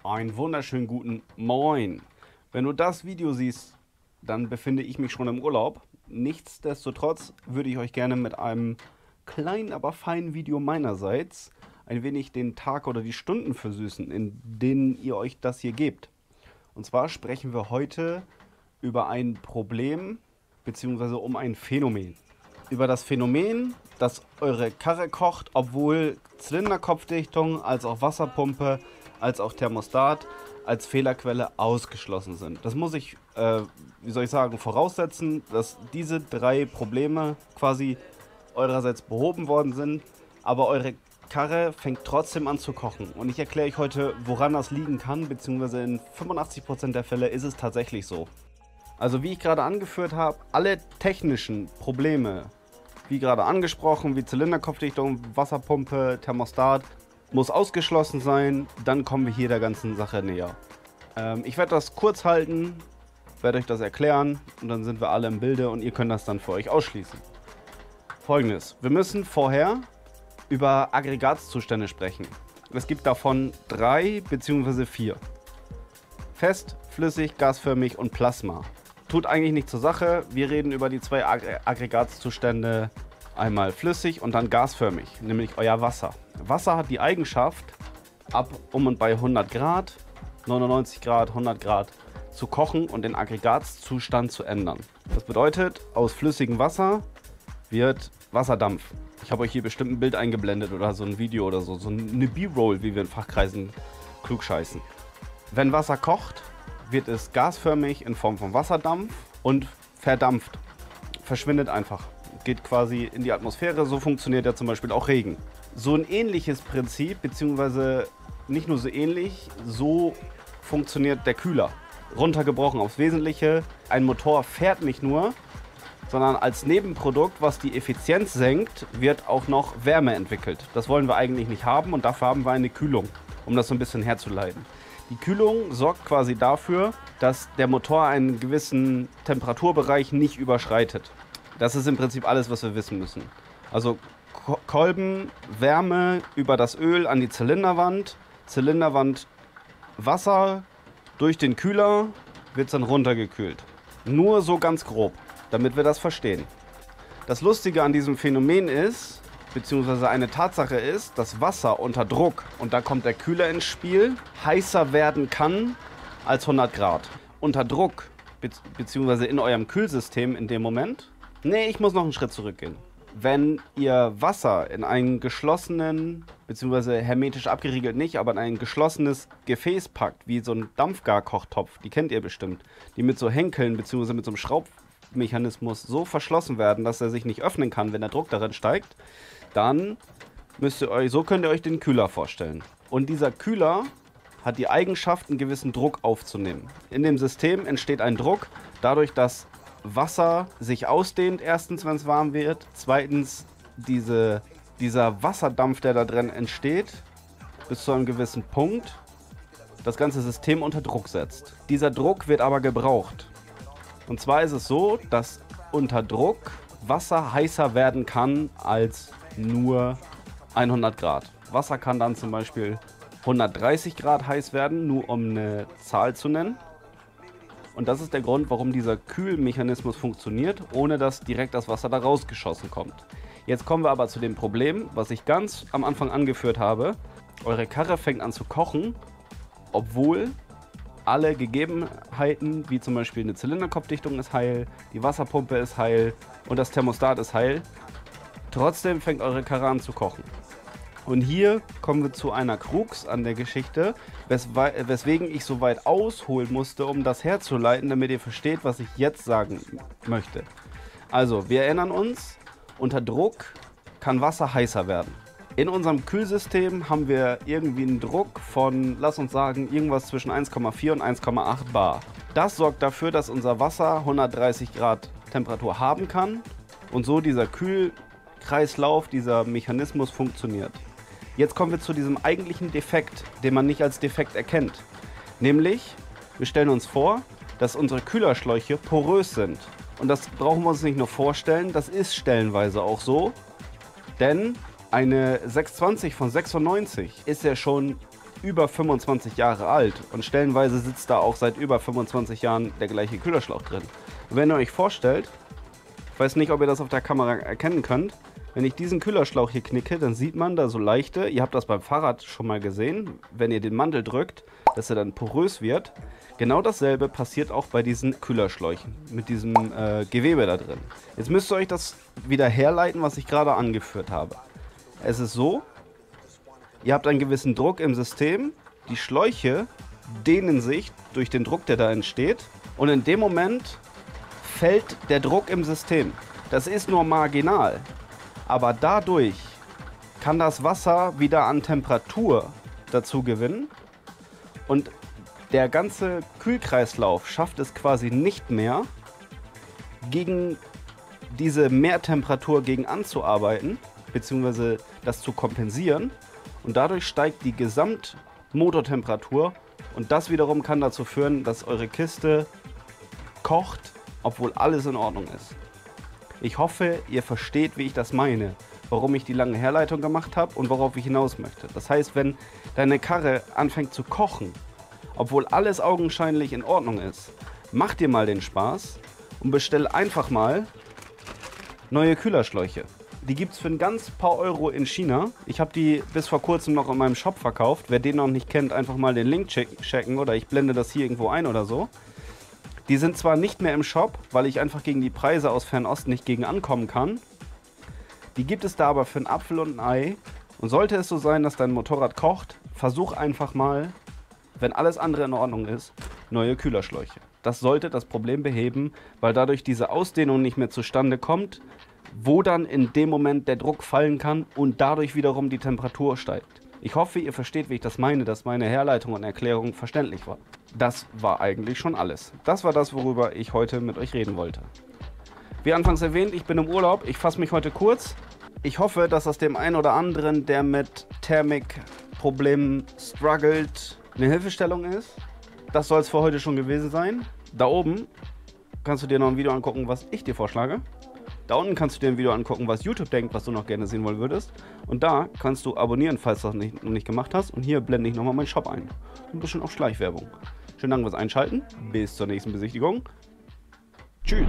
Einen wunderschönen guten Moin. Wenn du das Video siehst, dann befinde ich mich schon im Urlaub. Nichtsdestotrotz würde ich euch gerne mit einem kleinen, aber feinen Video meinerseits ein wenig den Tag oder die Stunden versüßen, in denen ihr euch das hier gebt. Und zwar sprechen wir heute über ein Problem bzw. um ein Phänomen. Über das Phänomen, dass eure Karre kocht, obwohl Zylinderkopfdichtung als auch Wasserpumpe als auch Thermostat als Fehlerquelle ausgeschlossen sind. Das muss ich, voraussetzen, dass diese drei Probleme quasi eurerseits behoben worden sind, aber eure Karre fängt trotzdem an zu kochen. Und ich erkläre euch heute, woran das liegen kann, beziehungsweise in 85% der Fälle ist es tatsächlich so. Also wie ich gerade angeführt habe, alle technischen Probleme, wie gerade angesprochen, wie Zylinderkopfdichtung, Wasserpumpe, Thermostat, muss ausgeschlossen sein, dann kommen wir hier der ganzen Sache näher. Ich werde das kurz halten, werde euch das erklären und dann sind wir alle im Bilde und ihr könnt das dann für euch ausschließen. Folgendes, wir müssen vorher über Aggregatzustände sprechen. Es gibt davon 3 bzw. 4. Fest, flüssig, gasförmig und Plasma. Tut eigentlich nichts zur Sache, wir reden über die 2 Aggregatzustände, einmal flüssig und dann gasförmig, nämlich euer Wasser. Wasser hat die Eigenschaft, ab um und bei 100 Grad, 99 Grad, 100 Grad zu kochen und den Aggregatzustand zu ändern. Das bedeutet, aus flüssigem Wasser wird Wasserdampf. Ich habe euch hier bestimmt ein Bild eingeblendet oder so ein Video oder so eine B-Roll, wie wir in Fachkreisen klugscheißen. Wenn Wasser kocht, wird es gasförmig in Form von Wasserdampf und verdampft. Verschwindet einfach. Geht quasi in die Atmosphäre, so funktioniert ja zum Beispiel auch Regen. So ein ähnliches Prinzip, beziehungsweise nicht nur so ähnlich, so funktioniert der Kühler. Runtergebrochen aufs Wesentliche, ein Motor fährt nicht nur, sondern als Nebenprodukt, was die Effizienz senkt, wird auch noch Wärme entwickelt. Das wollen wir eigentlich nicht haben und dafür haben wir eine Kühlung, um das so ein bisschen herzuleiten. Die Kühlung sorgt quasi dafür, dass der Motor einen gewissen Temperaturbereich nicht überschreitet. Das ist im Prinzip alles, was wir wissen müssen. Also Kolben, Wärme über das Öl an die Zylinderwand, Zylinderwand Wasser, durch den Kühler wird es dann runtergekühlt. Nur so ganz grob, damit wir das verstehen. Das Lustige an diesem Phänomen ist, beziehungsweise eine Tatsache ist, dass Wasser unter Druck, und da kommt der Kühler ins Spiel, heißer werden kann als 100 Grad. Unter Druck, beziehungsweise in eurem Kühlsystem in dem Moment. Nee, ich muss noch einen Schritt zurückgehen. Wenn ihr Wasser in einen geschlossenen, beziehungsweise hermetisch abgeriegelt nicht, aber in ein geschlossenes Gefäß packt, wie so ein Dampfgarkochtopf, die kennt ihr bestimmt, die mit so Henkeln, beziehungsweise mit so einem Schraubmechanismus so verschlossen werden, dass er sich nicht öffnen kann, wenn der Druck darin steigt, dann so könnt ihr euch den Kühler vorstellen. Und dieser Kühler hat die Eigenschaft, einen gewissen Druck aufzunehmen. In dem System entsteht ein Druck, dadurch, dass Wasser sich ausdehnt, erstens, wenn es warm wird, zweitens dieser Wasserdampf, der da drin entsteht, bis zu einem gewissen Punkt das ganze System unter Druck setzt. Dieser Druck wird aber gebraucht. Und zwar ist es so, dass unter Druck Wasser heißer werden kann als nur 100 Grad. Wasser kann dann zum Beispiel 130 Grad heiß werden, nur um eine Zahl zu nennen. Und das ist der Grund, warum dieser Kühlmechanismus funktioniert, ohne dass direkt das Wasser da rausgeschossen kommt. Jetzt kommen wir aber zu dem Problem, was ich ganz am Anfang angeführt habe. Eure Karre fängt an zu kochen, obwohl alle Gegebenheiten, wie zum Beispiel eine Zylinderkopfdichtung ist heil, die Wasserpumpe ist heil und das Thermostat ist heil. Trotzdem fängt eure Karre an zu kochen. Und hier kommen wir zu einer Krux an der Geschichte, weswegen ich so weit ausholen musste, um das herzuleiten, damit ihr versteht, was ich jetzt sagen möchte. Also, wir erinnern uns, unter Druck kann Wasser heißer werden. In unserem Kühlsystem haben wir irgendwie einen Druck von, lass uns sagen, irgendwas zwischen 1,4 und 1,8 Bar. Das sorgt dafür, dass unser Wasser 130 Grad Temperatur haben kann und so dieser Kühlkreislauf, dieser Mechanismus funktioniert. Jetzt kommen wir zu diesem eigentlichen Defekt, den man nicht als defekt erkennt. Nämlich, wir stellen uns vor, dass unsere Kühlerschläuche porös sind. Und das brauchen wir uns nicht nur vorstellen, das ist stellenweise auch so. Denn eine 620 von 96 ist ja schon über 25 Jahre alt und stellenweise sitzt da auch seit über 25 Jahren der gleiche Kühlerschlauch drin. Und wenn ihr euch vorstellt, ich weiß nicht, ob ihr das auf der Kamera erkennen könnt, wenn ich diesen Kühlerschlauch hier knicke, dann sieht man da so leichte, ihr habt das beim Fahrrad schon mal gesehen, wenn ihr den Mantel drückt, dass er dann porös wird. Genau dasselbe passiert auch bei diesen Kühlerschläuchen, mit diesem Gewebe da drin. Jetzt müsst ihr euch das wieder herleiten, was ich gerade angeführt habe. Es ist so, ihr habt einen gewissen Druck im System, die Schläuche dehnen sich durch den Druck, der da entsteht, und in dem Moment fällt der Druck im System. Das ist nur marginal, aber dadurch kann das Wasser wieder an Temperatur dazu gewinnen und der ganze Kühlkreislauf schafft es quasi nicht mehr, gegen diese Mehrtemperatur gegen anzuarbeiten, beziehungsweise das zu kompensieren, und dadurch steigt die Gesamtmotortemperatur und das wiederum kann dazu führen, dass eure Kiste kocht, obwohl alles in Ordnung ist. Ich hoffe, ihr versteht, wie ich das meine, warum ich die lange Herleitung gemacht habe und worauf ich hinaus möchte. Das heißt, wenn deine Karre anfängt zu kochen, obwohl alles augenscheinlich in Ordnung ist, mach dir mal den Spaß und bestell einfach mal neue Kühlerschläuche. Die gibt es für ein ganz paar Euro in China. Ich habe die bis vor kurzem noch in meinem Shop verkauft. Wer den noch nicht kennt, einfach mal den Link checken oder ich blende das hier irgendwo ein oder so. Die sind zwar nicht mehr im Shop, weil ich einfach gegen die Preise aus Fernost nicht gegen ankommen kann. Die gibt es da aber für einen Apfel und ein Ei. Und sollte es so sein, dass dein Motorrad kocht, versuch einfach mal, wenn alles andere in Ordnung ist, neue Kühlerschläuche. Das sollte das Problem beheben, weil dadurch diese Ausdehnung nicht mehr zustande kommt, wo dann in dem Moment der Druck fallen kann und dadurch wiederum die Temperatur steigt. Ich hoffe, ihr versteht, wie ich das meine, dass meine Herleitung und Erklärung verständlich war. Das war eigentlich schon alles. Das war das, worüber ich heute mit euch reden wollte. Wie anfangs erwähnt, ich bin im Urlaub, ich fasse mich heute kurz. Ich hoffe, dass das dem einen oder anderen, der mit Thermikproblemen struggelt, eine Hilfestellung ist. Das soll es für heute schon gewesen sein. Da oben kannst du dir noch ein Video angucken, was ich dir vorschlage. Da unten kannst du dir ein Video angucken, was YouTube denkt, was du noch gerne sehen wollen würdest. Und da kannst du abonnieren, falls du das noch nicht gemacht hast. Und hier blende ich nochmal meinen Shop ein. Ein bisschen auf Schleichwerbung. Schönen Dank fürs Einschalten. Bis zur nächsten Besichtigung. Tschüss.